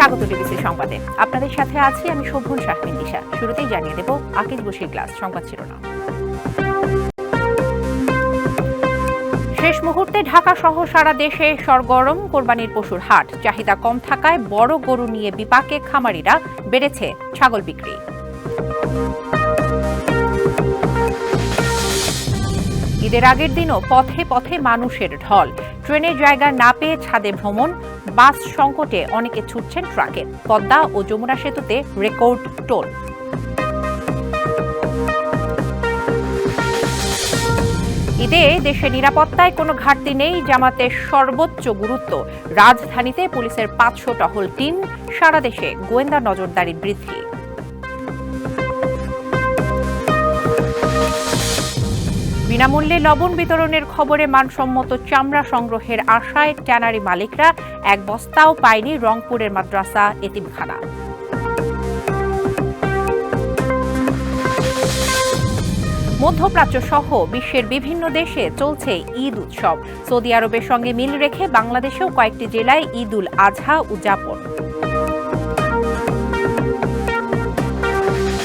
স্বাগত ডিবিসি সংবাদে। আপনাদের সাথে আছি আমি শোভন শাহমিন দিশা। শুরুতেই জানিয়ে দেব আকিজ বশির গ্লাস সংবাদ শিরোনাম। শেষ মুহূর্তে ঢাকা সহ সারা দেশে সরগরম কোরবানির পশুর হাট। চাহিদা কম থাকায় বড় গরু নিয়ে বিপাকে খামারিরা, বেড়েছে ছাগল বিক্রি। ঈদের আগের দিনও পথে পথে মানুষের ঢল। ট্রেনের জায়গা না পেয়ে ছাদে ভ্রমণ, বাস সংকটে অনেকে ছুটছেন ট্রাকে। পদ্মা ও যমুনা সেতুতে রেকর্ড টোল। ঈদে দেশের নিরাপত্তায় কোনো ঘাটতি নেই, জামাতের সর্বোচ্চ গুরুত্ব। রাজধানীতে পুলিশের 500 টহল টিম, সারা দেশে গোয়েন্দা নজরদারি বৃদ্ধি। বিনামূল্যে লবণ বিতরণের খবরে মানসম্মত চামড়া সংগ্রহের আশায় ট্যানারি মালিকরা, এক বস্তাও পায়নি রংপুরের মাদ্রাসা এতিমখানা। মধ্যপ্রাচ্য সহ বিশ্বের বিভিন্ন দেশে চলছে ঈদ উৎসব। সৌদি আরবের সঙ্গে মিল রেখে বাংলাদেশেও কয়েকটি জেলায় ঈদ উল আজহা উদযাপন।